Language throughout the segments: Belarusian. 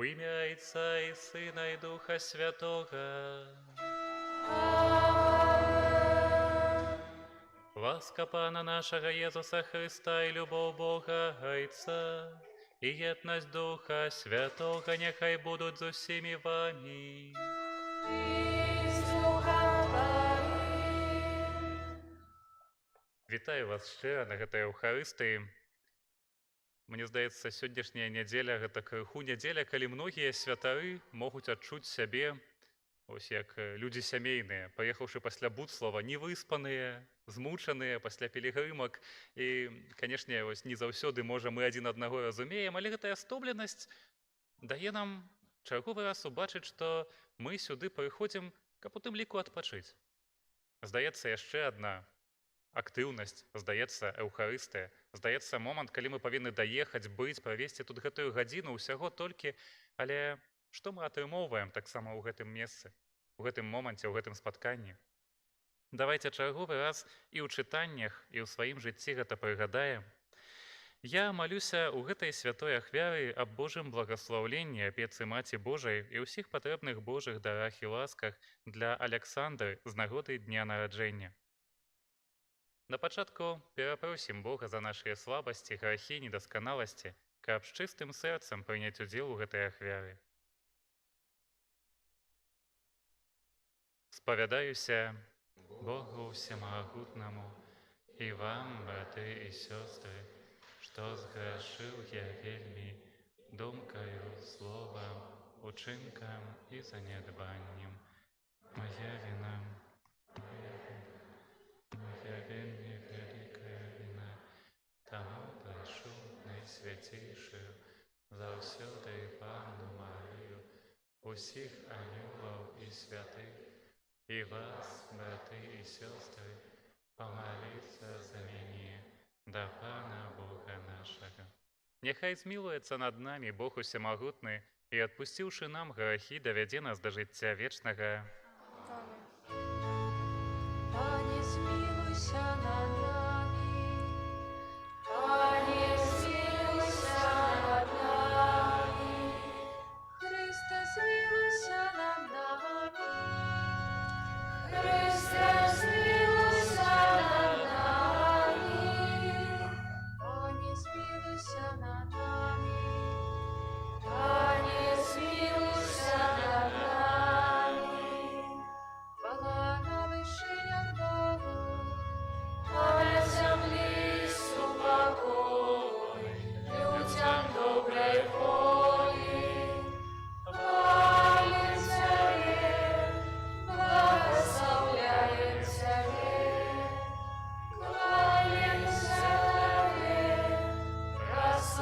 У імя Отца і Сина і Духа Святого. Ласка Пана нашого Єсуса Христа і любов Бога Отця і єдність Духа Святого нехай будуть з усіми вами. Вітаю вас щиро на гэтай Еўхарыстыі. Мне здаецца, сённяшняя нядзеля гэта крыху нядзеля, калі многія святары могуць адчуць сябе ось як людзі сямейныя, паехаўшы пасля Будслава, невыспаныя, змучаныя пасля пілігрымак. І, канешне, ось не заўсёды, можа, мы адзін аднаго разумеем, але гэтая стомленасць дае нам чарговы раз убачыць, што мы сюды прыходзім, каб у тым ліку адпачыць. Здаецца, яшчэ адна актыўнасць, здаецца, Эўхарыстыя, здаецца, момант, калі мы павінны даехаць, быць, правесці тут гэтую гадзіну, ўсяго толькі, але што мы атрымоўваем таксама ў гэтым месцы, у гэтым моманце, у гэтым спатканні? Давайце чарговы раз і ў чытаннях, і ў сваім жыцці гэта прыгадаем. Я малюся ў гэтай святой ахвяры аб Божым благаслаўленні, апецы Маці Божай і ўсіх патрэбных Божых дарах і ласках для Аляксандры з нагоды дня нараджэння. На пачатку перапросім Бога за нашыя слабасці, грахі, недасканаласці, каб з чыстым сэрцам прыняць удзел у гэтай ахвяры. Спавядаюся Богу Всемагутнаму і вам, браты і сёстры, што зграшыў я вельмі думкаю, словам, учынкам і занядбаннем. Моя віна, моя вельмі вялікая віна, таму прашу найсвяцейшую заўсёды Панну Марыю, усіх анёлаў і святых, і вас, браты і сёстры, памаліцца за мяне да Пана Бога нашага. Няхай змілуецца над намі Бог усемагутны і, адпусціўшы нам грахі, давядзе нас да жыцця вечнага. Пане, змілуйся над намі. Пане, змілуйся над намі. Христе, змілуйся над намі. Христе, змілуйся над намі. Пане, змілуйся над намі. Пане, змілуйся над намі. Хвала на вишинях Богу, а на землі супокой, людям доброї волі. Хвалим Тебе, благословляем Тебе, кланяемся Тебе,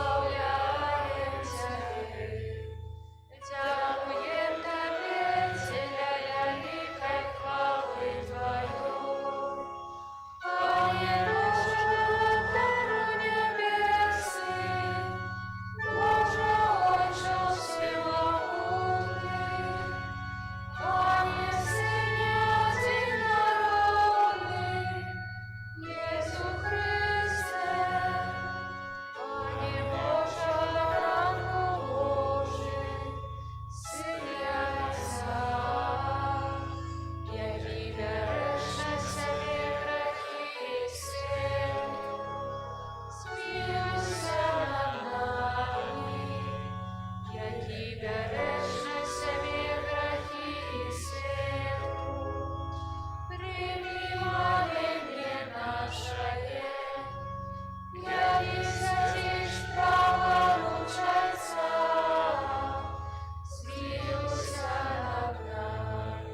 прославляем Тебе. Дякуем Тебе, Теля великой хвалы Твою. Пане Боже, Отцу небесный, Боже, Отче всемогутный, Пане Сыне единородный, Иису Христе, Пане Боже, Ангел Божий, Сыне Отца, які береш на себе грехи всіх, змилуйся над нами, які береш на себе грехи всіх. Прими моление наше, яки святиш праворучайца, змилуйся над нами.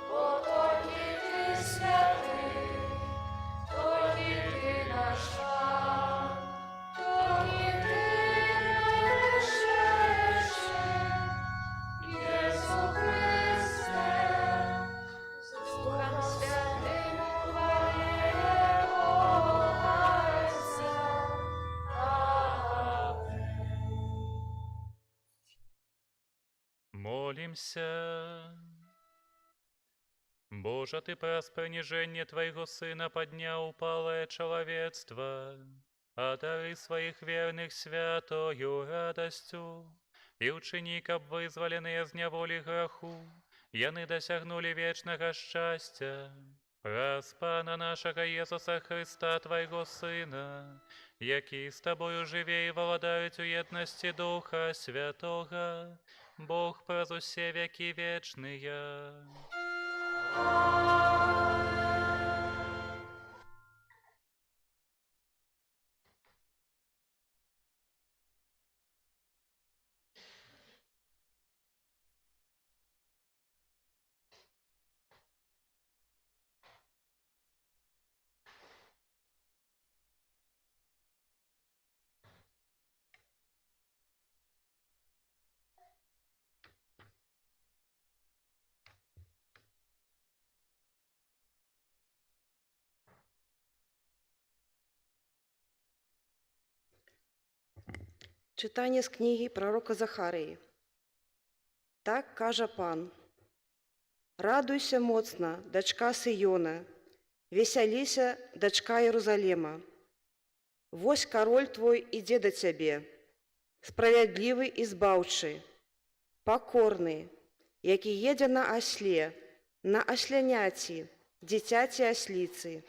Бо тільки Ти святий, тільки Ти наш Пан, тільки Ти найвищий, Єсу Христе, з Духом Святим хваліє Бога Отця. Амінь. Молимся. Боже, Ты праз прыніжэнне Твайго Сына падняў упалае чалавецтва, а дары сваіх верных святою радасцю і ўчыні, каб вызваленыя з няволі граху, яны дасягнулі вечнага шчасця. Праз Пана нашага Езуса Христа, Твайго Сына, які з Табою жыве і валадаюць у еднасці Духа Святога, Бог праз усе векі вечныя. Читання з книги пророка Захарії. Так каже Пан: «Радуйся моцна, дочка Сиона, весяліся, дочка Єрусалема. Вось король твой іде до тебе, справядлівы і збаўчы, покорны, які едзе на осле, на осляняці, дзіцяці осліцы.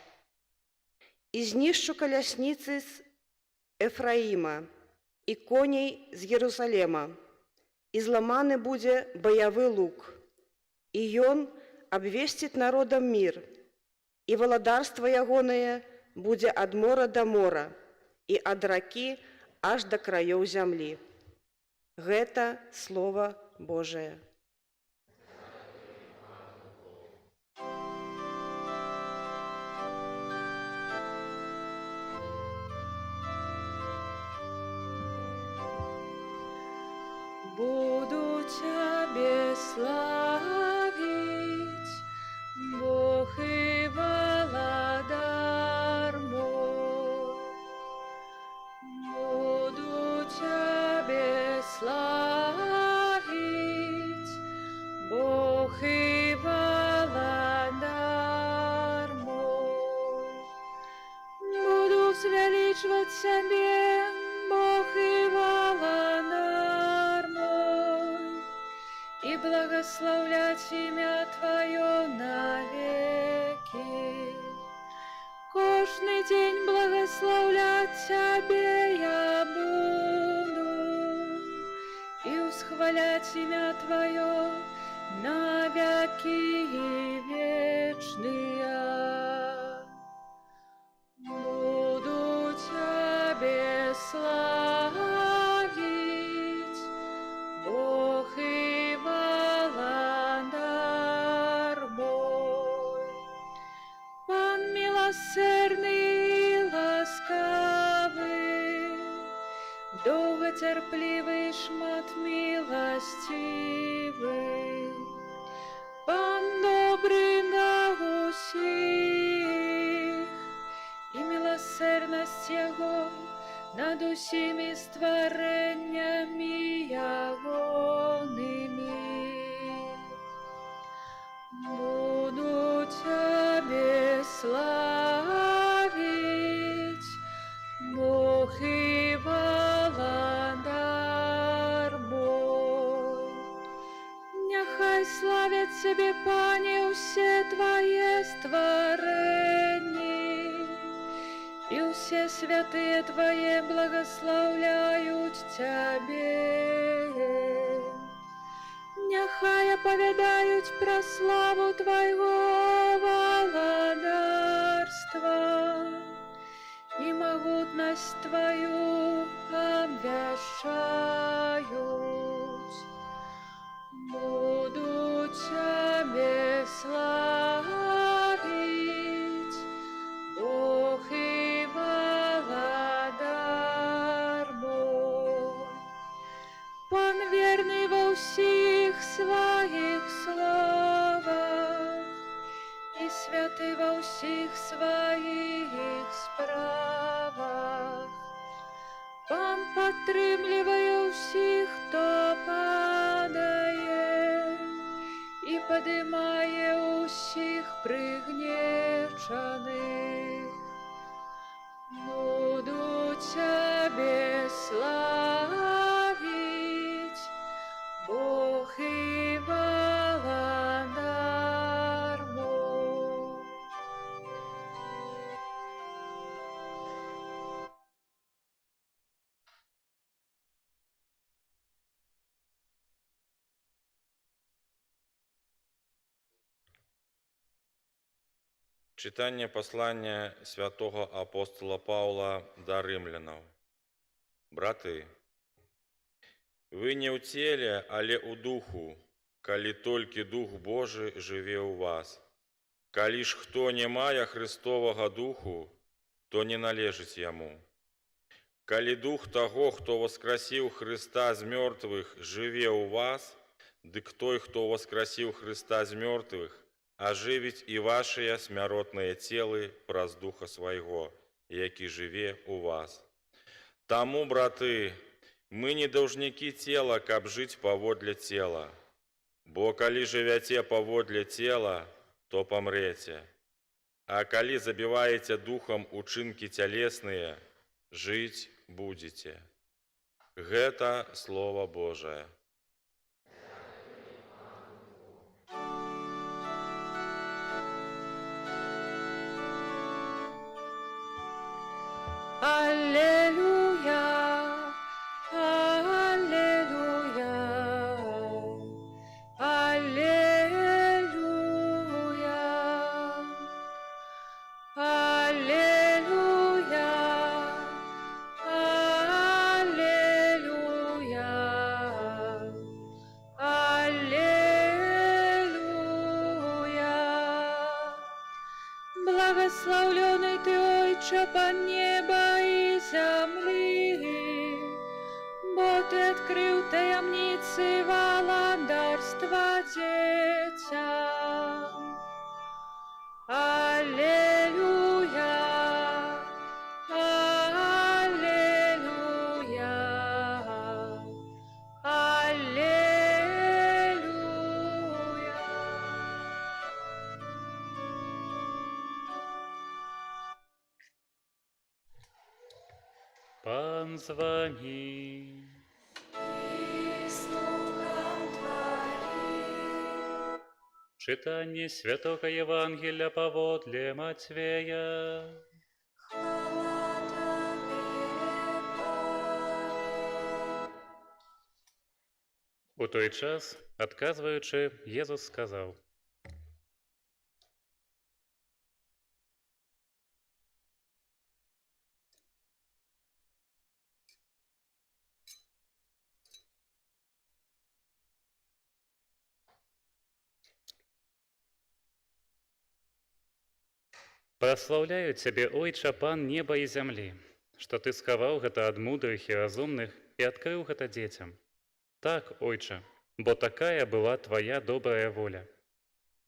І знішчу калясніцы з Ефраіма, і коней з Єрусалема, і зламаны будзе баявы лук, і ён абвесціць народам мір, і валадарства ягонае будзе ад мора да мора, і ад ракі аж да краёў зямлі». Гэта Слова Божае. Буду Тебе славить, Бог и владар мой. Буду Тебе славить, Бог и владар мой. Буду звеличивать Тебе, Бог и владар мой, и благословлять имя Твое навеки. Кожный день благословлять Тебе я буду, и усхвалять имя Твое на веки вечные. Буду Тебе славить, Бог и владар мой. Пан милосердный и ласкавый, долготерпливый, шмат милостивый. Пан добрый на усіх, и милосердность Его над усіми створеннями ягонными. Буду Тебе славить, Бог и владар мой. Нехай славят Тебе, Пане, все Твои створения, и все святые Твои благословляют Тебе. Нехай оповедают про славу Твоего владарства и могутность Твою обвящают. Буду Тебе славить, Бог и владар мой. Пан верный во всіх своих словах и святый во всіх своих справах. Пан підтримує всіх, хто падає, і підіймає усіх пригнічених. Буду Тебе славить, Читание послания святого апостола Павла до римлянаў. Браты, вы не ў целе, але ў духу, калі толькі Дух Божий жыве ў вас. Калі ж хто не мае Христовага Духу, то не належыць яму. Калі Дух таго, хто воскресіў Христа з мёртвых, жыве ў вас, дык той, хто воскресіў Христа з мёртвых, ажывіць і вашыя смяротныя целы праз Духа свайго, які жыве ў вас. Таму, браты, мы не даўжнікі цела, каб жыць паводле цела. Бо калі жывяце паводле цела, то памрете. А калі забіваеце духам учынкі цялесныя, жыць будзеце. Гэта Слова Божае. Аллилуйя, аллилуйя, аллилуйя, аллилуйя, аллилуйя, аллилуйя. Благословленный Ты, Отче, по неба и земли, бо Ты открыл таямницы володарства детям. Аллилуйя, аллилуйя, аллилуйя. Пан з вами. Читание Святого Евангелия паводле Матвея. У той час, адказваючы, Езус сказаў: «Праслаўляю Цябе, Ойча, Пан неба і зямлі, што Ты схаваў гэта ад мудрых і разумных і адкрыў гэта дзецям. Так, Ойча, бо такая была Твая добрая воля.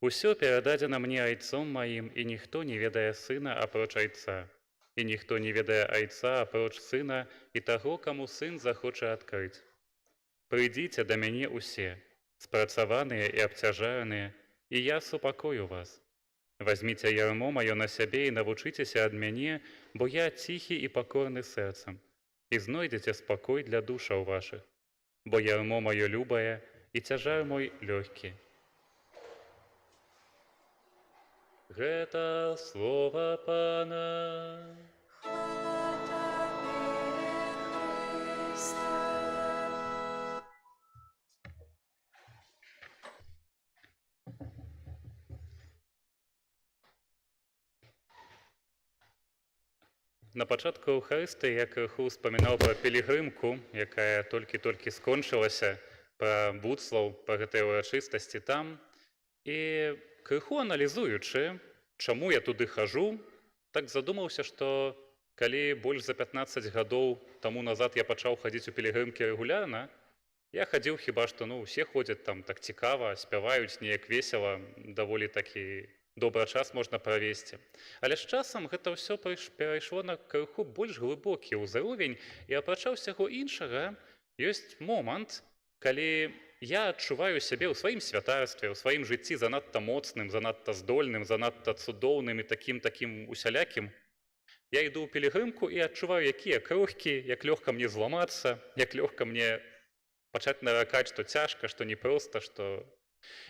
Усё перададзена мне айцом маім, і ніхто не ведае сына апроч айца, і ніхто не ведае айца апроч сына і таго, каму сын захоча адкрыць. Прыйдзіце да мяне ўсе, спрацаваныя і абцяжараныя, і я супакою вас. Возьміце ярмо маё на сябе і навучыцеся ад мяне, бо я ціхі і пакорны сэрцам, і знойдзеце спакой для душаў вашых, бо ярмо маё любае і цяжар мой лёгкі». Гэта слова Пана. На пачатку Эўхарыстыі я крыху ўспамінаў пра пілігрымку, якая толькі-толькі скончылася, пра буцлаў, пра гэтай урачыстасці там. І крыху аналізуючы, чаму я туды хажу, так задумаўся, што калі больш за 15 гадоў таму назад я пачаў хадзіць у пілігрымкі рэгулярна, я хадзіў хіба што, усе ходзяць там так цікава, спяваюць, неяк весела, даволі такі добры час можна правесці. Але з часам гэта ўсё перайшло на крыху больш глыбокі ўзровень, і апрача ўсяго іншага ёсць момант, калі я адчуваю сябе ў сваім святарстве, ў сваім жыцці занадта моцным, занадта здольным, занадта цудоўным і такім усялякім. Я іду ў пілігрымку і адчуваю, які я крохкі, як лёгка мне зламацца, як лёгка мне пачаць наракаць, што цяжка, што непроста, што...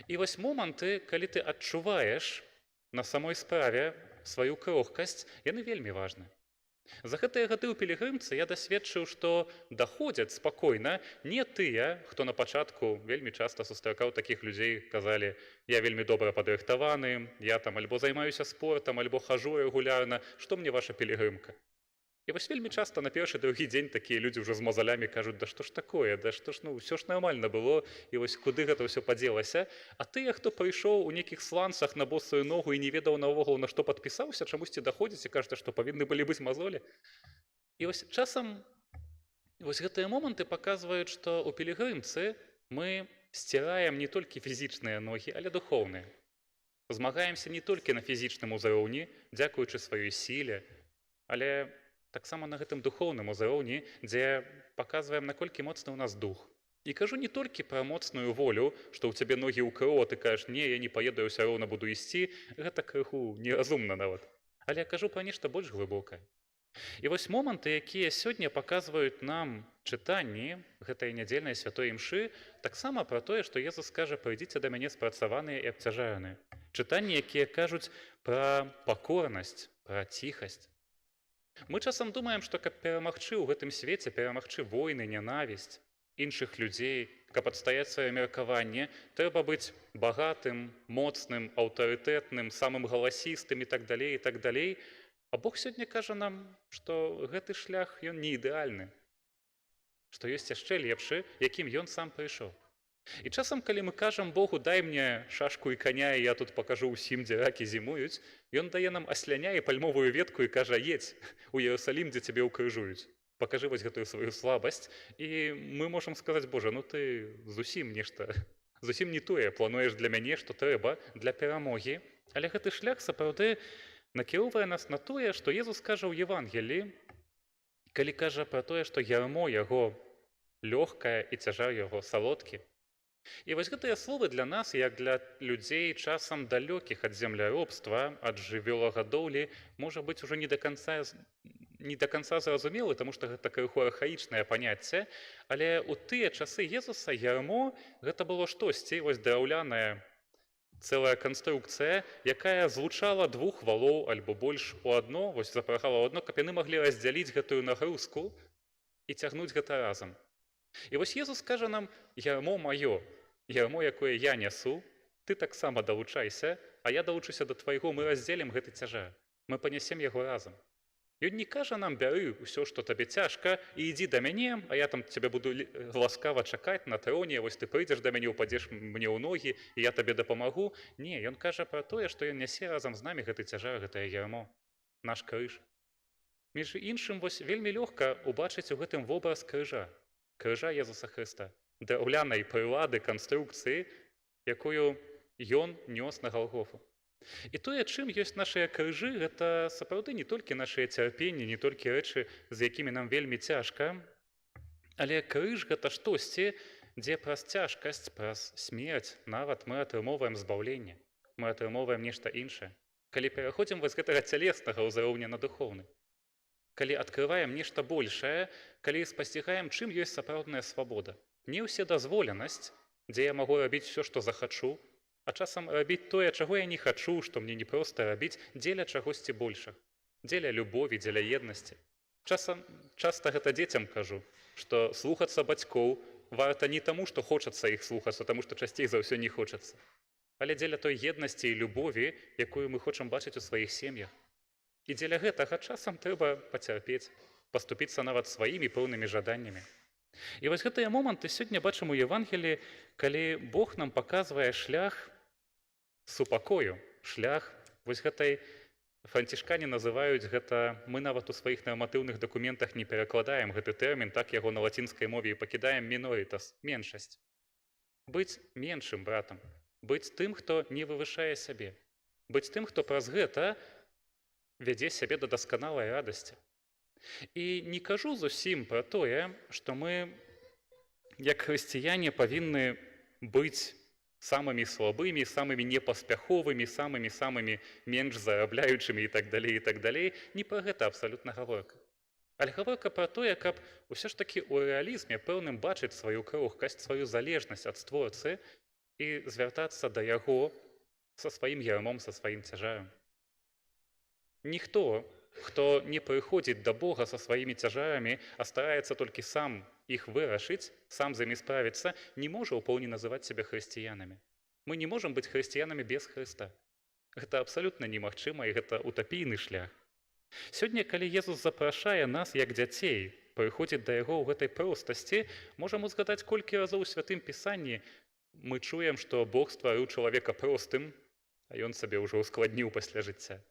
І вось моманты, калі ты адчуваеш на самой справе сваю крохкасць, яны вельмі важны. За гэтыя гады ў пілігрымцы я дасведчыў, што даходзяць спакойна не тыя, хто на пачатку вельмі часта сустракаў такіх людзей, казалі: я вельмі добра падрыхтаваны, я там альбо займаюся спортам, альбо хажу рэгулярна, што мне ваша пілігрымка? І вось вельмі часта на першы другі дзень такія людзі ўжо з мазалямі кажуць: да што ж такое, да што ж, ўсё ж нармальна было, і вось куды гэта ўсё падзелася. А тыя, хто прыйшоў у нейкіх сланцах на босую ногу і не ведаў наогул, на што падпісаўся, чамусьці даходзіць і кажаце, што павінны былі быць мазолі. І вось часам вось гэтыя моманты паказваюць, што ў пілігрымцы мы сціраем не толькі фізічныя ногі, але духоўныя. Змагаемся не толькі на фізічным узроўні, дзякуючы сваёй сіле, але таксама на гэтым духоўным узроўні, дзе паказваем, наколькі моцны ў нас дух. І кажу не толькі пра моцную волю, што ў цябе ногі ў крыво, ты кажаш: не, я не паеду, я ўсё роўна буду ісці, гэта крыху неразумна нават. Але я кажу пра нешта больш глыбокае. І вось моманты, якія сёння паказваюць нам чытанні гэтай нядзельнай святой імшы, таксама пра тое, што Езус скажа: прыйдзіце да мяне спрацаваныя і абцяжараныя. Чытанні, якія кажуць пра пакорнасць, пра ціхасць. Мы часам думаем, што каб перамагчы ў гэтым свеце, перамагчы войны, нянавісць іншых людзей, каб адстаяць сваё меркаванне, трэба быць багатым, моцным, аўтарытэтным, самым галасістым і так далей, і так далей. А Бог сёння кажа нам, што гэты шлях, ён не ідэальны, што ёсць яшчэ лепшы, якім ён сам прыйшоў. І часам, калі мы кажам Богу: дай мне шашку і каня, і я тут пакажу ўсім, дзе ракі зімуюць, ён дае нам асляня і пальмовую ветку і кажа: едзь у Іерусалім, дзе цябе ўкрыжуюць. Пакажы вось гэтую сваю слабасць. І мы можам сказаць: Божа, ты зусім нешта, зусім не тое плануеш для мяне, што трэба для перамогі. Але гэты шлях сапраўды накіроўвае нас на тое, што Езус кажа ў Евангеліі, калі кажа пра тое, што ярмо яго лёгкае і цяжар яго салодкі. І вось гэтыя словы для нас, як для людзей часам далёкіх ад земляробства, ад жывёлагадоўлі, можа быць ужо не да канца зразумелы, таму што гэта крыху архаічнае паняцце, але ў тыя часы Езуса ярмо гэта было штосьці, вось драўляная цэлая канструкцыя, якая злучала двух валоў альбо больш у адно, вось запрагала ў адно, каб яны маглі раздзяліць гэтую нагрузку і цягнуць гэта разам. І вось Езус кажа нам: ярмо маё, ярмо, якое я нясу, ты таксама далучайся, а я далучуся да твайго, мы раздзелім гэты цяжар, мы панясем яго разам. Ён не кажа нам: бяры ўсё, што табе цяжка, і ідзі да мяне, а я там цябе буду ласкава чакаць на троне, вось ты прыйдзеш да мяне, упадзеш мне ў ногі, і я табе дапамагу. Не, ён кажа пра тое, што ён нясе разам з намі гэты цяжар, гэтае ярмо, наш крыж. Між іншым, вось вельмі лёгка убачыць у гэтым вобраз крыжа Езуса Хрыста, драўлянай прылады, канструкцыі, якую ён нёс на Галгофу. І тое, чым ёсць нашыя крыжы, гэта сапраўды не толькі нашыя цярпенні, не толькі рэчы, з якімі нам вельмі цяжка, але крыж гэта штосьці, дзе праз цяжкасць, праз смерць нават мы атрымоўваем збаўленне, мы атрымоўваем нешта іншае. Калі пераходзім вось гэтага цялеснага ўзроўня на духоўны, калі адкрываем нешта большае, калі спасцігаем, чым ёсць сапраўдная свабода. Не ўсе дазволенасць, дзе я магу рабіць усё, што захачу, а часам рабіць тое, чаго я не хачу, што мне не проста рабіць, дзеля чагосьці большага, дзеля любові, дзеля еднасці. Часта гэта дзецям кажу, што слухацца бацькоў варта не таму, што хочацца іх слухацца, таму што часцей за ўсё не хочацца, але дзеля той еднасці і любові, якую мы хочам бачыць у сваіх сем'ях. І дзеля гэтага часам трэба пацярпець, паступіцца нават сваімі пэўнымі жаданнямі. І вось гэтыя моманты сёння бачым у Евангеліі, калі Бог нам паказвае шлях супакою, шлях вось гэтай, францішкане называюць гэта, мы нават у сваіх нарматыўных дакументах не перакладаем гэты тэрмін, так яго на лацінскай мове і пакідаем мінорітас, меншасць. Быць меншым братам, быць тым, хто не вывышае сябе, быць тым, хто праз гэта вядзе сябе да дасканалай радасці. І не кажу зусім пра тое, што мы, як хрысціяне, павінны быць самымі слабымі, самымі непаспяховымі, самымі менш зарабляючымі і так далей. Не пра гэта абсалютна гаворка. Але гаворка пра тое, каб усё ж такі ў рэалізме пэўным бачыць сваю крохкасць, сваю залежнасць ад створцы і звяртацца да яго са сваім ярмом, са сваім цяжарам. Ніхто, хто не прыходзіць да Бога са сваімі цяжарамі, а стараецца толькі сам іх вырашыць, сам з імі справіцца, не можа ўпэўне называць сябе хрысціянамі. Мы не можам быць хрысціянамі без Хрыста. Гэта абсалютна немагчыма, і гэта утапійны шлях. Сёння, калі Езус запрашае нас як дзяцей, прыходзіць да яго ў гэтай простасці, можам узгадаць, колькі разоў у Святым Пісанні мы чуем, што Бог стварыў чалавека простым, а ён сабе ўжо ускладніў пасля жыцця.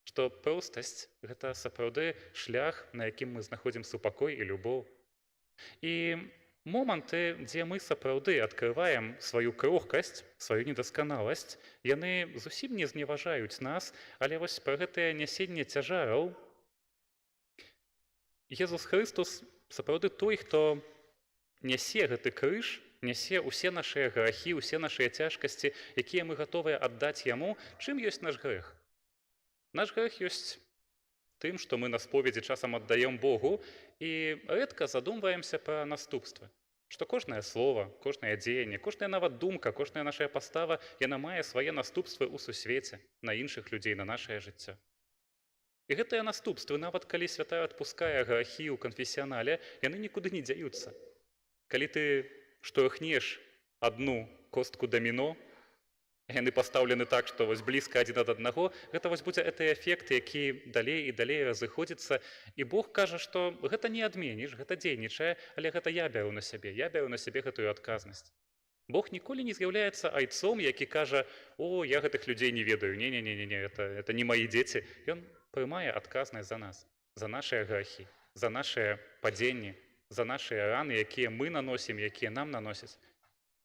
Што простасць – гэта сапраўды шлях, на якім мы знаходзім супакой і любоў. І моманты, дзе мы сапраўды адкрываем сваю крохкасць, сваю недасканаласць, яны зусім не зневажаюць нас, але вось пра гэтае нясенне цяжараў Езус Хрыстос сапраўды той, хто нясе гэты крыж, нясе ўсе нашыя грахі, ўсе нашыя цяжкасці, якія мы гатовыя аддаць яму. Чым ёсць наш грэх? Наш грэх ёсць тым, што мы на споведзі часам аддаем Богу і рэдка задумваемся пра наступствы. Што кожнае слова, кожнае дзеянне, кожная нават думка, кожная наша пастава, яна мае свае наступствы ў сусвеце, на іншых людзей, на нашае жыццё. І гэтыя наступствы, нават калі святая адпускае грахі ў канфесіянале, яны нікуды не дзяюцца. Калі ты штурхнеш адну костку даміно, яны пастаўлены так, што вось блізка адзін ад аднаго, гэта вось будзе гэты эфект, які далей і далей разыходзіцца. І Бог кажа, што гэта не адменіш, гэта дзейнічае, але гэта я бяру на сябе гэтую адказнасць. Бог ніколі не з'яўляецца айцом, які кажа: «О, я гэтых людзей не ведаю, не, это не мои дзеці». Ён прымае адказнасць за нас, за нашыя грахі, за нашыя падзенні, за нашыя раны, якія мы наносім, якія нам наносяць.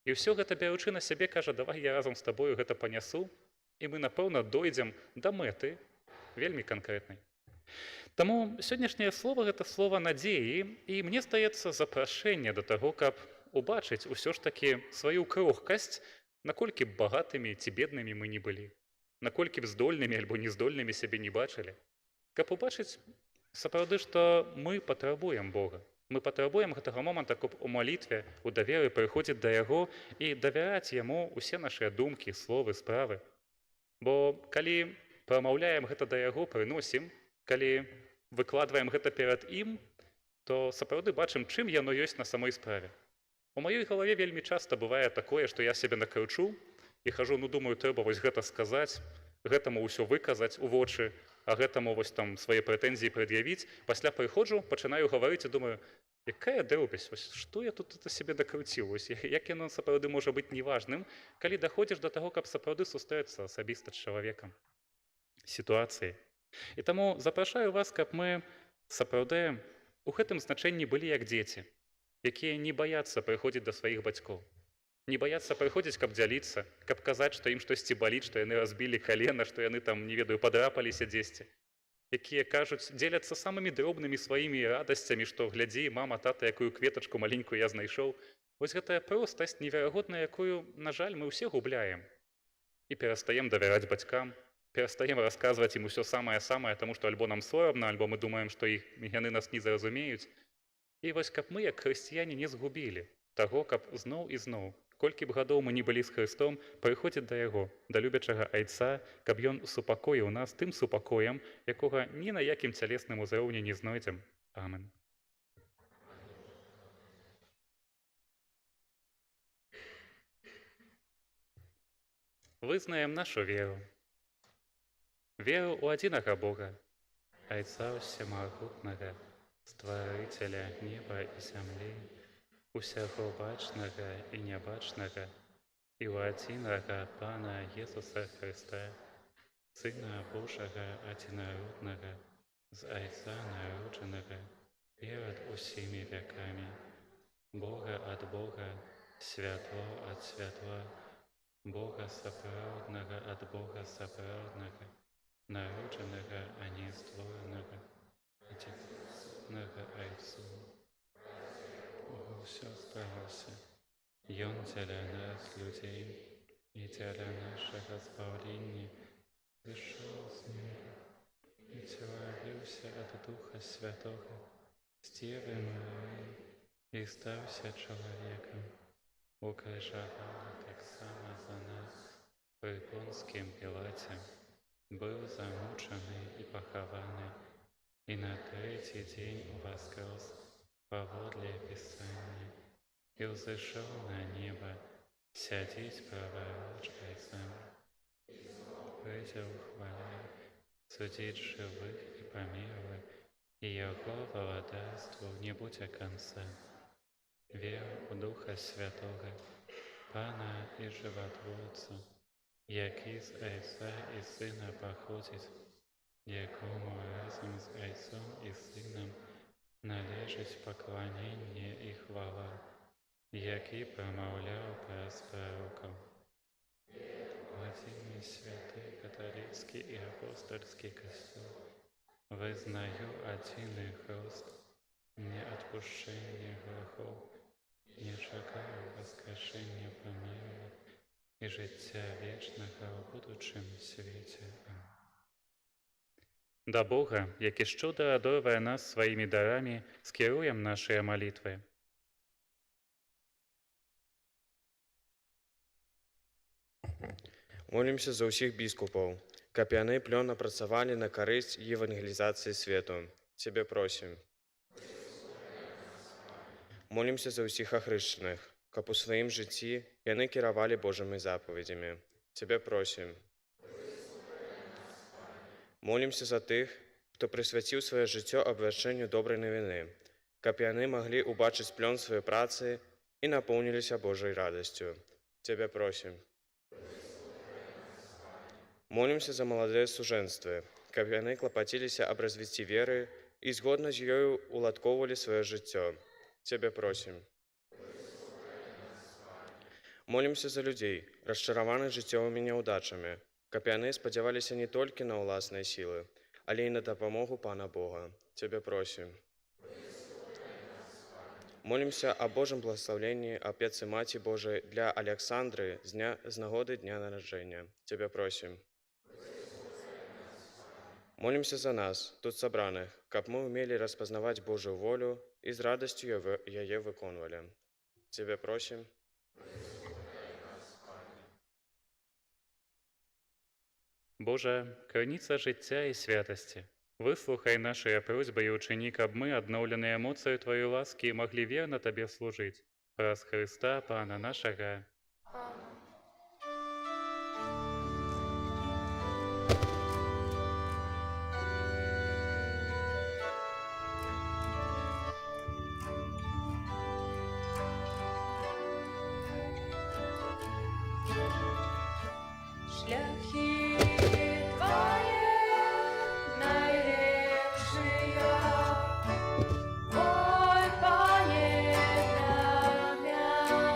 І ўсё гэта бяручы на сябе, кажа: «Давай я разам з табою гэта панясу», і мы, напэўна, дойдзем да мэты вельмі канкрэтнай. Таму сённяшняе слова – гэта слова надзеі, і мне здаецца запрашэнне да таго, каб убачыць усё ж такі сваю крохкасць, наколькі б багатымі ці беднымі мы не былі, наколькі б здольнымі альбо нездольнымі сябе не бачылі, каб убачыць сапраўды, што мы патрабуем Бога. Мы патрабуем гэтага моманта, каб у малітве, у даверы прыходзіць да Яго і давяраць Яму ўсе нашыя думкі, словы, справы. Бо калі прамаўляем гэта да Яго, прыносім, калі выкладваем гэта перад Ім, то сапраўды бачым, чым яно ёсць на самой справе. У маёй галаве вельмі часта бывае такое, што я сябе накручу і хожу, думаю, трэба вось гэта сказаць, гэтаму ўсё выказаць у вочы, а гэтаму вось там свае прэтэнзіі прад'явіць. Пасля прыходжу, пачынаю гаварыць і думаю: якая дробязь, што я тут сябе накруціў, як яно сапраўды можа быць неважным, калі даходзіш да таго, каб сапраўды сустрэцца асабіста з чалавекам, сітуацыяй. І таму запрашаю вас, каб мы сапраўды у гэтым значэнні былі як дзеці, якія не баяцца прыходзіць да сваіх бацькоў, не баяцца прыходзіць, каб дзяліцца, каб казаць, што ім штосьці баліць, што яны разбілі калена, што яны там, не ведаю, падрапаліся дзесьці, якія кажуць, дзеляцца самымі дробнымі сваімі радасцямі, што глядзі, мама, тата, якую кветачку маленькую я знайшоў. Вось гэтая простасць неверагодная, якую, на жаль, мы ўсе губляем. І перастаем давяраць бацькам, перастаем расказваць ім усё самае-самае, таму што альбо нам сорамна, альбо мы думаем, што яны нас не зразумеюць. І вось каб мы, як хрысціяне, не згубілі таго, каб зноў і зноў, колькі б гадоў мы не былі з Хрыстом, прыходзіць да Яго, да любячага Айца, каб Ён супакоіў нас тым супакоем, якога ні на якім цялесным узроўні не знойдзем. Амен. Вызнаем нашу веру. Веру ў адзінага Бога, Айца ўсемагутнага, Стварыцеля неба і зямлі, усяго бачнага і нябачнага, і ў адзінага Пана Езуса Хрыста, Сына Божага адзінароднага, з Айца народжанага, перад усімі вякамі, Бога ад Бога, святло ад святла, Бога сапраўднага ад Бога сапраўднага, народжанага, а не створанага, адзінага Айцу. Усё сталося. Ён дзеля нас, людзей, і дзеля нашага збаўлення зышоў з неба і целавіўся ад Духа Святога з Дзевы Марыі і стаўся чалавекам. Укрыжаваны таксама за нас пры Понскім Пілаце, быў замучаны і пахаваны, и на третий день воскрес поводле Писания, и взошел на небо, сядить праворуч Отца. Придя в хвале, судить живых и помиловать, и Его владарству не будет конца. Веру в Духа Святого, Пана и Животворца, який з Отца і Сина походить, якому разом з Отцом і Сином належить поклонення і хвала, який промовляв праз пророків. Владимир Святий Католицький і Апостольський Костел, визнаю один і хрест, не отпущення грехов, не чекаю воскрешення помилок і життя вічного в будучому світі. Да Бога, який щодо радує нас своїми дарами, скеруем наші молитви. Молімся за ўсіх біскупаў, каб яны плённа працавалі на карысць евангелізацыі свету. Цябе просім. Молімся за ўсіх ахрышчаных, каб у сваім жыцці яны кіравалі Божымі запаведзямі. Цябе просім. Молімся за тых, хто прысвяціў сваё жыццё абвяшчэнню добрай навіны, каб яны маглі ўбачыць плён сваёй працы і напоўніліся Божай радасцю. Цябе просім. Молімся за маладыя сужэнствы, каб яны клапаціліся аб развіцці веры і згодна з ёю уладкоўвалі сваё жыццё. Цябе просім. Молімся за людзей, расчараваных жыццёвымі няўдачамі, каб яны спадзяваліся не толькі на ўласныя сілы, але і на дапамогу Пана Бога. Цябе просім. Молімся о Божым благословенні Апецы Маці Божай для Александры з нагоды дня нараджэння. Цябе просім. Молімся за нас, тут сабраных, каб мы умелі распазнаваць Божую волю і з радасцю яе выконвалі. Цябе просім. Боже, крыніца жыцця і святасці, выслухай нашыя просьбы і ўчыні, каб мы, адноўленыя эмоцыяй Тваёй ласкі, маглі верна Табе служыць. Праз Хрыста, Пана нашага. Шляхи Твои наилепшие, ой, Пане, намяни.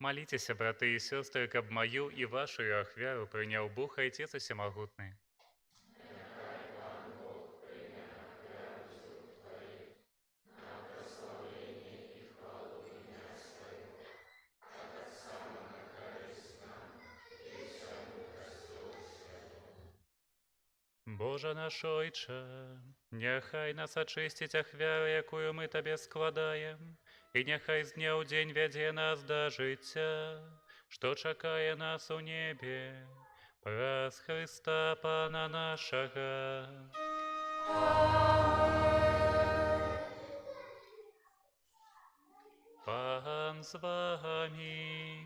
Молитеся, браты и сестры, каб мою и вашу ахвяру принял Бог Отец Всемогутный. Боже наш Ойче, няхай нас очистить ахвяру, якую мы Табе складаем, и няхай з дня ў дзень вядзе нас да жыцця, што чакае нас у небе, праз Христа Пана нашага. Пан з вами.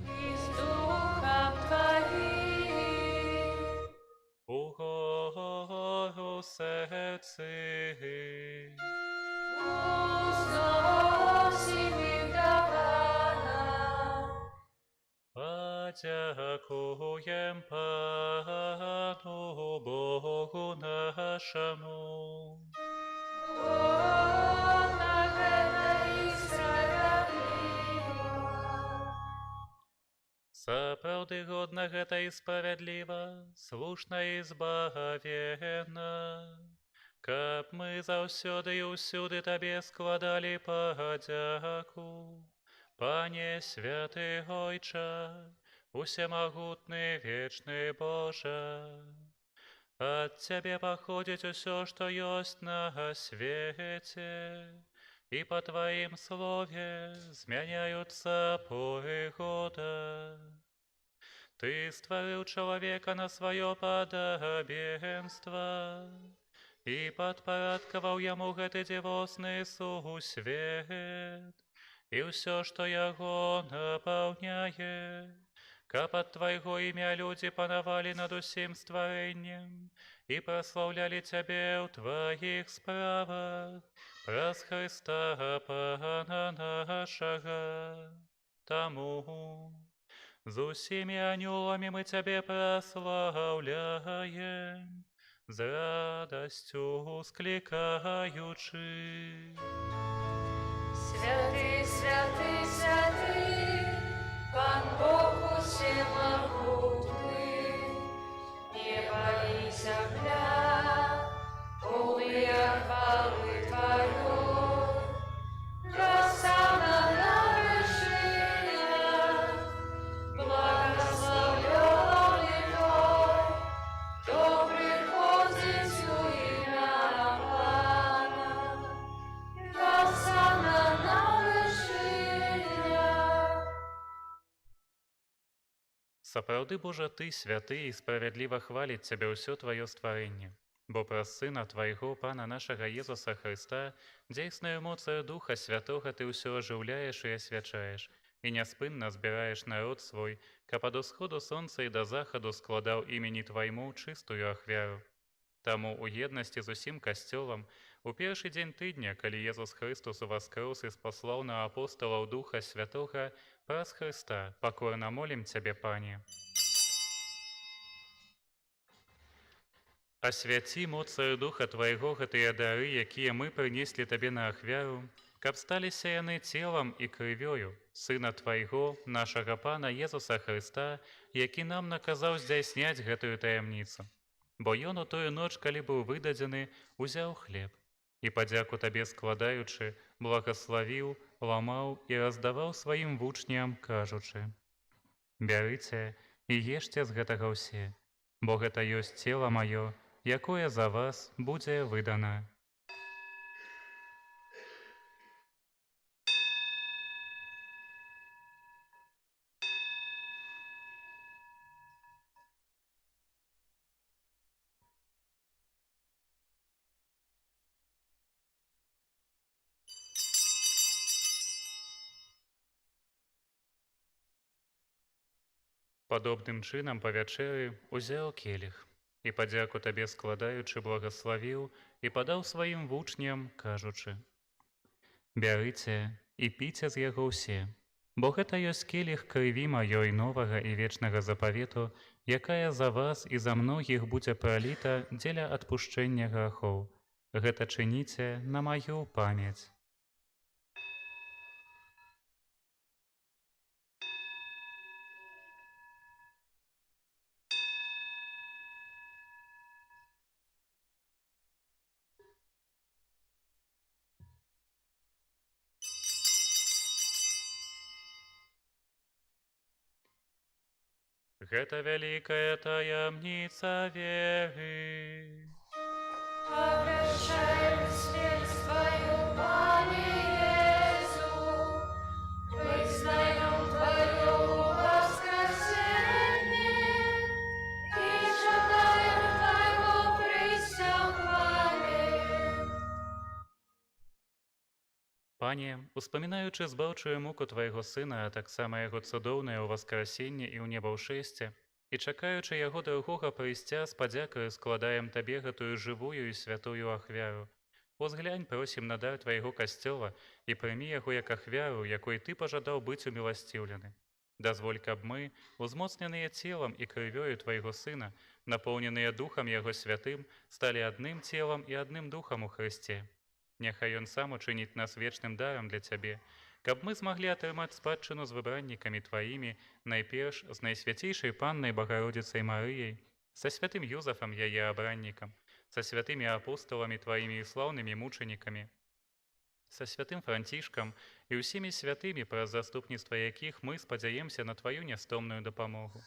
И с Духом Твоим. Угору серці. Узносим и вдавана. Подякуєм Пану Богу нашому. Бога верна и справедлива. Сапраўды годна гэта і справядліва, слушна і збавена, каб мы заўсёды і ўсюды Табе складалі падзяку. Пане святы Ойча, усемагутны вечны Божа, ад Цябе паходзіць усё, што ёсць на свеце, і па Тваім слове змяняюцца поры года. Ты стварыў чалавека на сваё падабенства і падпарадкаваў яму гэты дзівосны сусвет і ўсё, што яго напаўняе, каб ад Твайго імя людзі панавалі над усім стварэннем і праслаўлялі Цябе ў Тваіх справах праз Христа Пана нашага. Таму з усімі анёламі мы Цябе праслаўляем, з радасцю склікаючы. Святый, святый, святый, Пан Бог всемогутный, небо и земля, полные хвалы Твоей, Госанна на вершинах, благословенный Твой, кто приходит у имя Пана. Госанна на вершинах. Сапраўды, Божа, Ты святы і справядліва хваліць Цябе ўсё Тваё стварэнне, бо праз Сына Твайго, Пана нашага Езуса Христа, дзейснаю моцаю Духа Святога Ты ўсё ажыўляеш і асвячаеш, і няспынна збіраеш народ свой, каб ад усходу сонца і да захаду складаў імені Твайму чыстую ахвяру. Таму у еднасці з усім касцёлам у першы дзень тыдня, калі Езус Христус уваскрос і спаслаў на апосталаў Духа Святога праз Христа, пакорна молім Цябе, Пане. Асвяці моцаю Духа Твайго гэтыя дары, якія мы прынеслі Табе на ахвяру, каб сталіся яны целам і крывёю Сына Твайго, нашага Пана Езуса Христа, які нам наказаў здзяйсняць гэтую таямніцу. Бо ён у тую ноч, калі быў выдадзены, узяў хлеб і, падзяку Табе складаючы, благаславіў, ламаў і раздаваў сваім вучням, кажучы: «Бярыце і ешце з гэтага ўсе, бо гэта ёсць цела маё, якое за вас будзе выдана». Падобным чынам па вячэры узяў келіх і, падзяку Табе складаючы, благаславіў і падаў сваім вучням, кажучы: «Бярыце і піце з яго ўсе, бо гэта ёсць келіх крыві маёй новага і вечнага запавету, якая за вас і за многіх будзе праліта дзеля адпушчэння грахоў. Гэта чыніце на маю памяць». Гэта вялікая таямніца веры. Обращаем смерть Твою, Пане Иису, признаем Твое воскресение и жадаем Твоего прийстя в хвале. Пане, успамінаючы збаўчую муку Твайго Сына, а таксама Яго цудоўнае ўваскрасенне і ў неба ўшэсце, і чакаючы Яго другога прыйсця, з падзякаю складаем Табе гэтую жывую і святую ахвяру. Узглянь, просім на дар Твайго касцёла і прымі яго як ахвяру, якой Ты пажадаў быць уміласціўлены. Дазволь, каб мы, узмоцненыя целам і крывёю Твайго Сына, напоўненыя Духам Яго святым, сталі адным целам і адным духам у Хрысце. Няхай Ён сам учыніць нас вечным дарам для Цябе, каб мы змаглі атрымаць спадчыну з выбраннікамі Тваімі, найперш з Найсвяцейшай Паннай Багародзіцай Марыяй, са святым Юзафам яе абраннікам, са святымі апостоламі Тваімі і слаўнымі мучанікамі, са святым Францішкам і ўсімі святымі, праз заступніцтва якіх мы спадзяемся на Тваю нястомную дапамогу.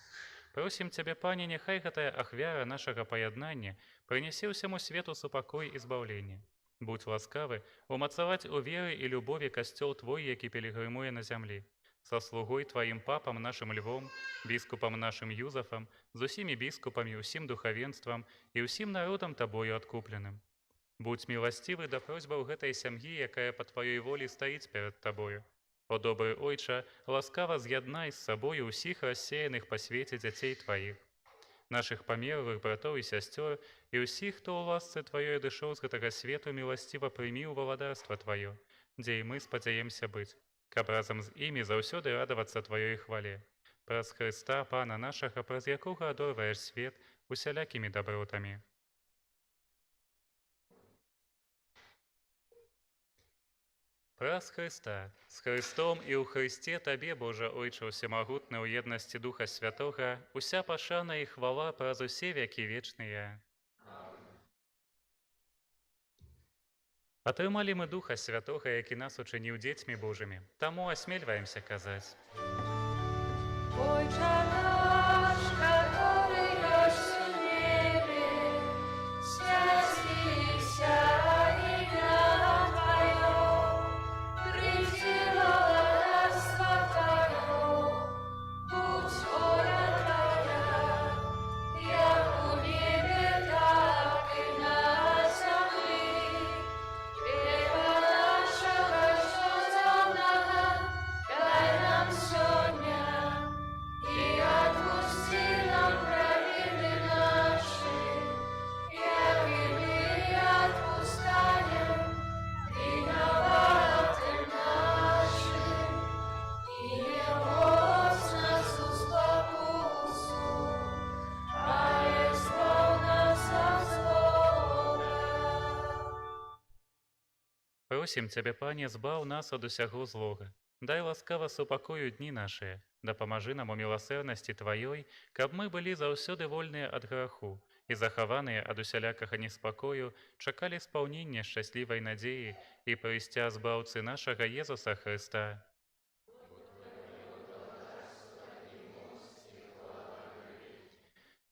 Просім Цябе, Пане, няхай гэтая ахвяра нашага паяднання прынясе ўсяму свету супакой і збаўленне. Будь ласкавы умацаваць у веры і любові касцёл Твой, які пілігрымуе на зямлі. Са слугой Тваім папам нашым Львом, біскупам нашым Юзафам, з усімі біскупамі, усім духавенствам і ўсім народам Табою адкупленым. Будь міласцівы да просьбаў гэтай сям'і, якая па Тваёй волі стаіць перад Табою. О добры Ойча, ласкава з'яднай з сабою ўсіх рассеяных па свеце дзяцей Тваіх, нашых памерлых братоў і сясцёр, і ўсіх, хто ў ласцы Тваёй адышоў з гэтага свету, міласціва прымі ў валадарства Тваё, дзе і мы спадзяемся быць, каб разам з імі заўсёды радавацца Тваёй хвале. Праз Хрыста, Пана нашага, праз якога адорваеш свет усялякімі дабротамі. Праз Хрыста, з Христом і ў Христе Табе, Божа Ойча ўсемагутны, ў еднасці Духа Святога, уся пашана і хвала праз усе векі вечныя. Атрымалі мы Духа Святога, які нас учыніў дзецьмі Божымі, таму асмельваемся казаць. Отче наш, который есть в небе, святися имя Твое, приди царство Твое, будь воля Твоя, як у небе, так и на земле. Хлеба нашего ежедневного дай нам сегодня, и отпусти нам провины наши, як и мы отпускаем виноватым нашим, и не вводь нас в спокусу, а избавь нас от злого. Просім Цябе, Пане, збаў нас ад усяго злога. Дай ласкава супакою дні нашыя, дапамажы нам у міласэрнасці Тваёй, каб мы былі заўсёды вольныя ад граху і захаваныя ад усялякага неспакою, чакалі спаўнення шчаслівай надзеі і прыйсця збаўцы нашага Езуса Хрыста.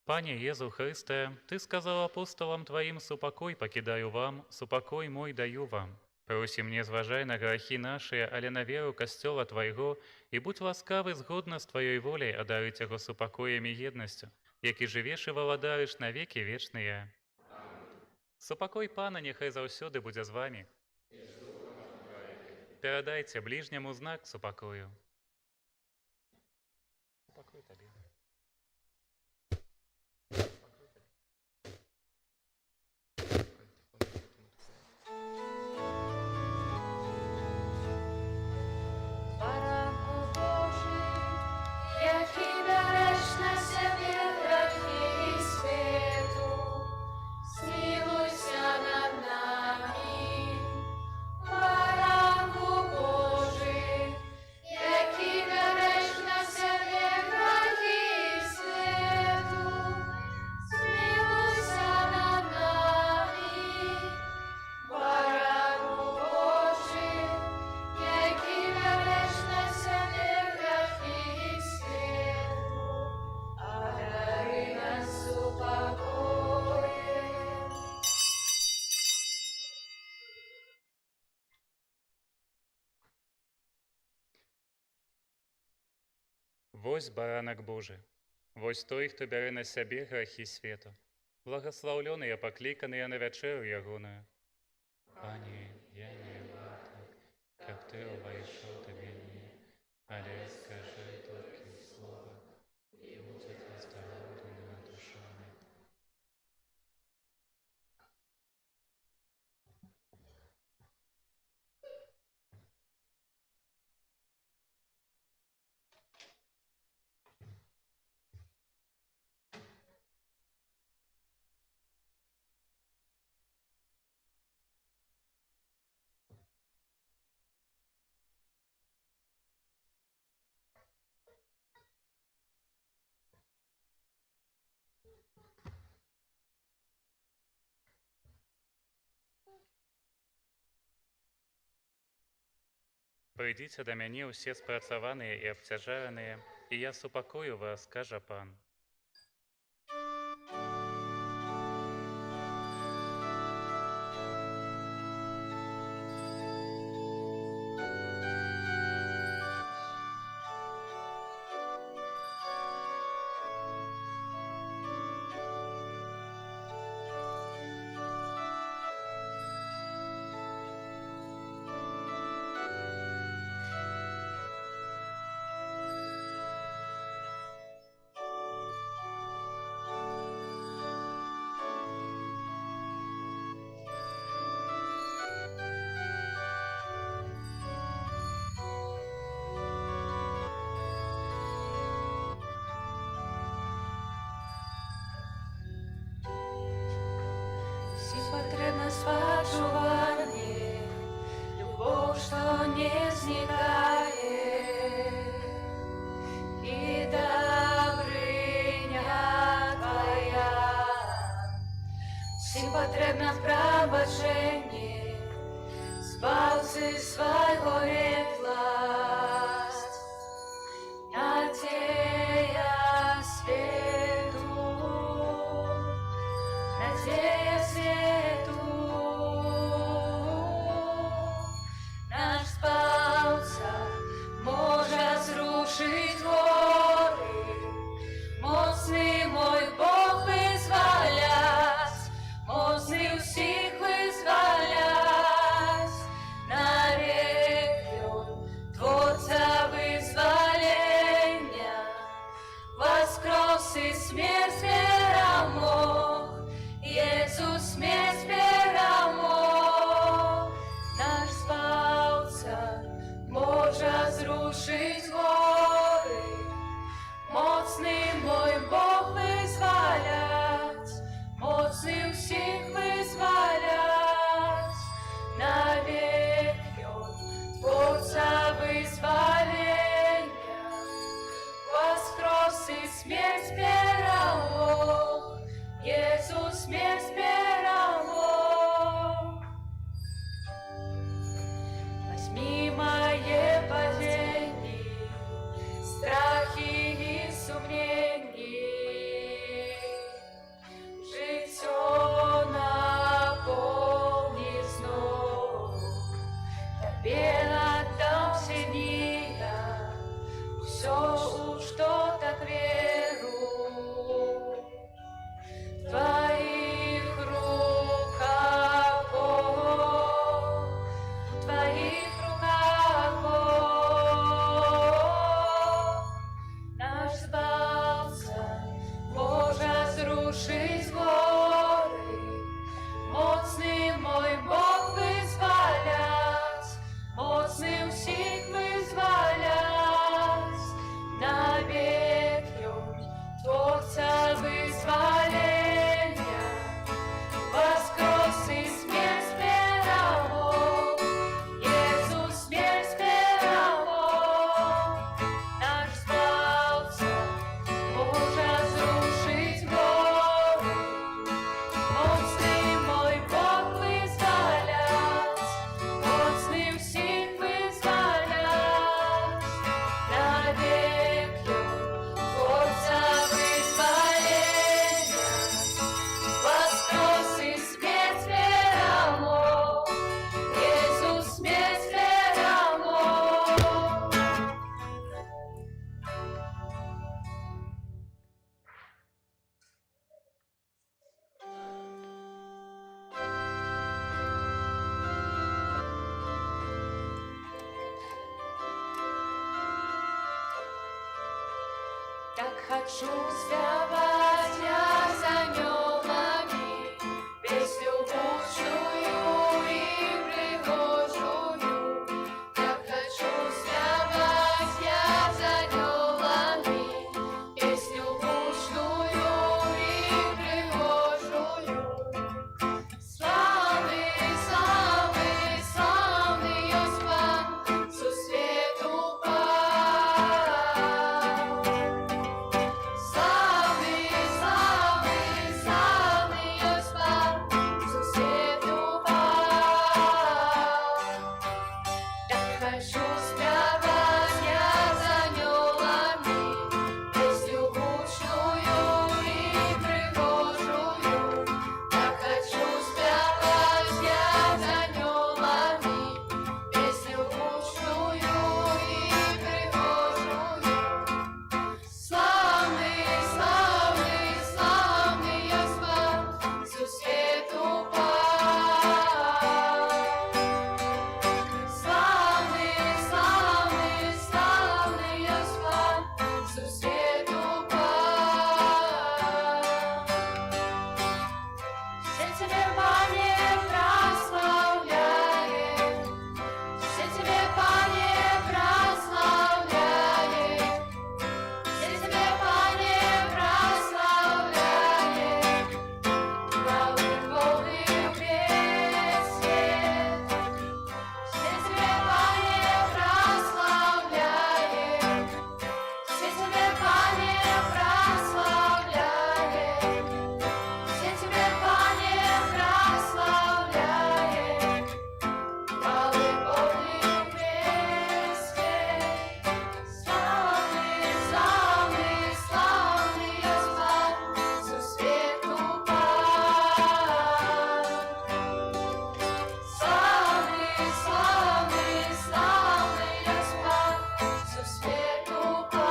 Пане Езу Христе, Ты сказаў апостолам Тваім: супакой пакідаю вам, супакой мой даю вам. Просім, не зважай на грахі нашыя, але на веру касцёла Твайго, і будь ласкавы згодна з Тваёй воляй адарыць яго супакоем і еднасцю, які жывеш і валадарыш на векі вечныя. Супакой Пана няхай заўсёды будзе з вамі. Перадайце бліжняму знак супакою. Супакой табе. Baranku Boży, jaki daresz na siebie grachy światu, zmiłuj się nad nami. Baranku Boży, jaki daresz na siebie grachy Вось баранак Божы, вось той, хто бярэ на сябе грахі свету. Благаслаўлёныя, пакліканыя на вячэру ягоную. Пане, я не варта, каб ты увайшоў да мяне, але скажы толькі слова, і будзе аздароўлена душа моя. Прыйдзіце да мяне ўсе спрацаваныя і абцяжараныя, і я супакою вас, кажа пан. хочу спявать я с анёлами песню гучную и пригожую. Так хочу спявать я с анёлами песню гучную и пригожую. Славный, славный, славный ёс Пан, со свету пан. Славный, славный, славный ёс Пан, со свету пан. Так хочу спявать я с анёлами песню гучную и пригожую. Так хочу спявать я с анёлами песню гучную и пригожую. Славный, славный, славный ёс Пан, со свету пан. Славный, славный, славный ёс Пан, со свету пан. Все тебе, Пане, прославляем, все тебе, Пане, прославляем, все тебе, Пане, прославляем, хвалы полных песен. Все тебе, Пане, прославляем, все тебе, Пане, прославляем, все тебе, Пане, прославляем, хвалы полных песен. Славный, славный, славный ёс Пан, со свету пан. Славный, славный, славный ёс Пан, со свету пан.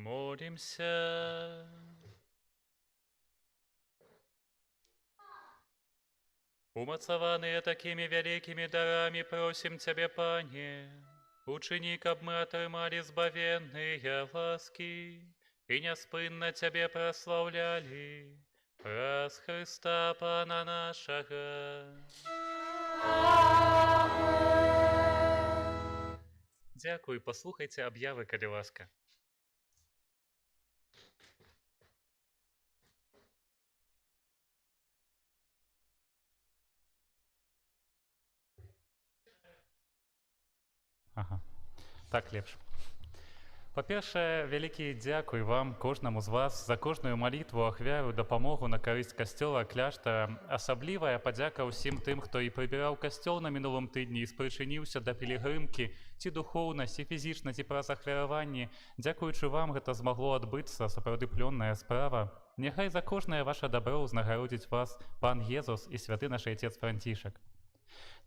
Молимся. Умацаваныя такими вялікімі дарамі просім Цябе, Пане, учыні, каб мы атрымалі збавенныя ласкі і няспынна Цябе праслаўлялі праз Хрыста Пана нашага. Дзякуй, паслухайце аб'явы, калі ласка. Ага, так лепш. Па-першае, вялікі дзякуй вам, кожнаму з вас, за кожную малітву, ахвяру, дапамогу на карысць касцёла, кляштара. Асаблівая падзяка ўсім тым, хто і прыбіраў касцёл на мінулым тыдні і спрычыніўся да пілігрымкі, ці духоўна, ці фізічна, ці праз ахвяраванні. Дзякуючы вам гэта змагло адбыцца, сапраўды плённая справа. Няхай за кожнае ваша дабро ўзнагародзіць вас Пан Езус і святы наш Айцец Францішак.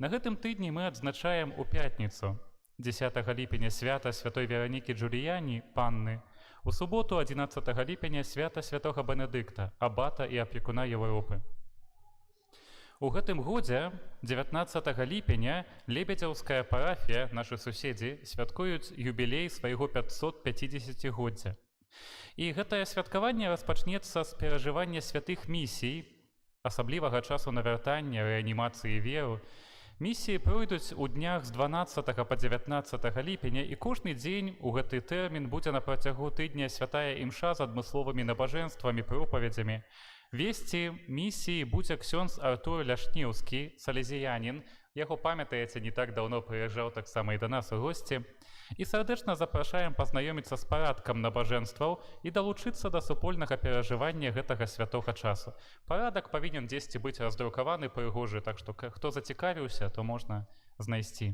На гэтым тыдні мы адзначаем у пятніцу, 10 ліпеня свята святой Веранікі Джуліяні, панны, у суботу 11 ліпеня свята святога Бенедыкта, абата і апекуна Еўропы. У гэтым годзе, 19 ліпеня, Лебедзяўская парафія, нашы суседзі, святкуюць юбілей свайго 550-годдзя. І гэтае святкаванне распачнецца з перажывання святых місій, асаблівага часу навяртання, рэанімацыі веру. Місіі пройдуць у днях з 12 па 19 ліпеня, і кожны дзень у гэты тэрмін будзе на працягу тыдня святая імша з адмысловымі набажэнствамі, пропаведзямі. Весці місіі будзе ксёндз Артур Ляшнеўскі, салезіянін. Яго, памятаеце, не так даўно прыязджаў таксама і да нас у госці. І сардэчна запрашаем пазнаёміцца з парадкам набажэнстваў і далучыцца да супольнага перажывання гэтага святога часу. Парадак павінен дзесьці быць раздрукаваны прыгожы, так што хто зацікавіўся, то можна знайсці.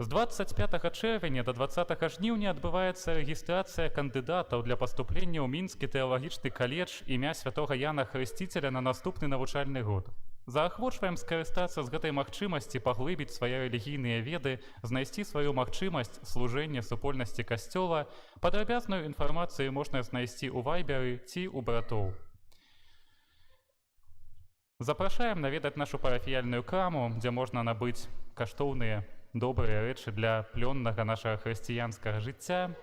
З 25 чэрвеня до 20 жніўня адбываецца рэгістрацыя кандыдатаў для паступлення ў Мінскі тэалагічны каледж імя святога Яна Хрысціцеля на наступны навучальны год. Заахвочваем скарыстацца з гэтай магчымасці паглыбіць свае рэлігійныя веды, знайсці сваю магчымасць служэння супольнасці касцёла. Падрабязную інфармацыю можна знайсці ў вайберы ці ў братоў. Запрашаем наведаць нашу парафіяльную краму, дзе можна набыць каштоўныя добрыя рэчы для плённага нашага хрысціянскага жыцця.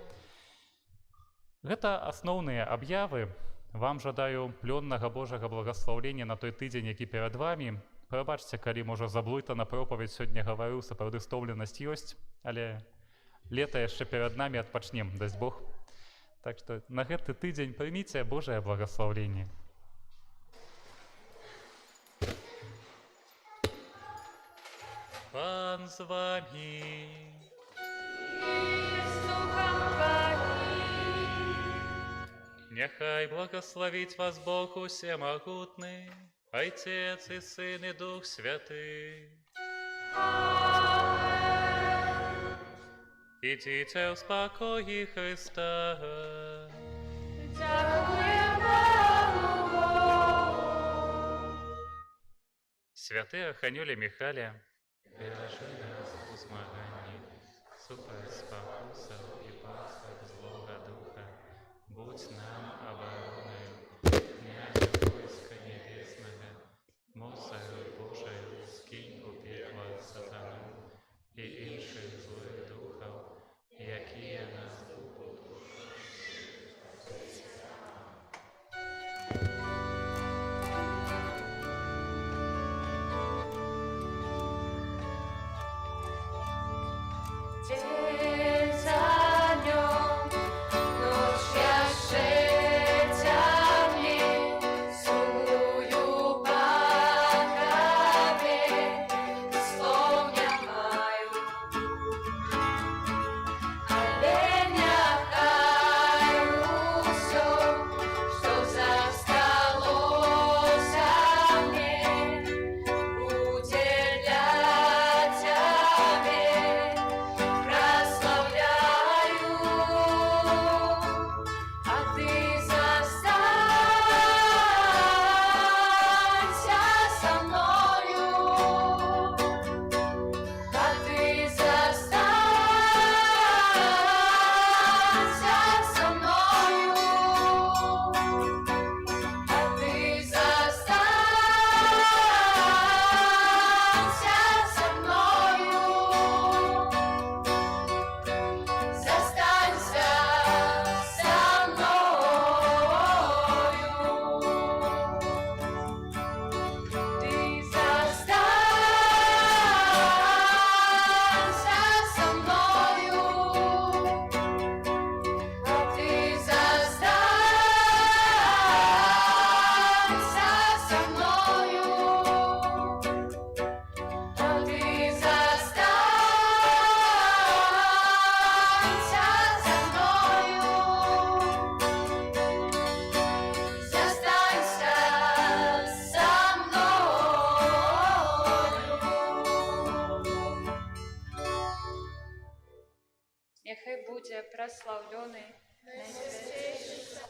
Гэта асноўныя аб'явы. Вам жадаю плённага Божага благаслаўлення на той тыдзень, які перад вамі. Прабачце, калі, можа, заблытана пропаведь сёння гаварыў, сапраўды стомленасць ёсць, але лета яшчэ перад намі, адпачнем, дасць Бог. Так што на гэты тыдзень прыміце Божае благаслаўленне. Пан з вамі. з духом твоїм. Няхай благословить вас Бог усемогутный, Отец и Сын и Дух Святый. Идите в спокое Христа. Дякуємо Богу. Святые Арханёле Михаля, бережи нас у змаганні, супроть спокусов и пасов злого духа, будь нам обороною, князя войска небесного, милостью Божою скинь у пекла сатану и інших злых духов, які нас губуть. День за днем, ночь яще тягнет, сумую по траве, слов не маю. Але няхай усё, что засталося мне, будет для Тебе. Прославляю, а ты застанься со мною, а ты застанься со мною, а ты застанься со мною. Застанься со мною. Ты застанься со мною. А ты застанься со мною. А ты застанься со мною. Застанься со мною. Нехай буде прославлений найсвятіший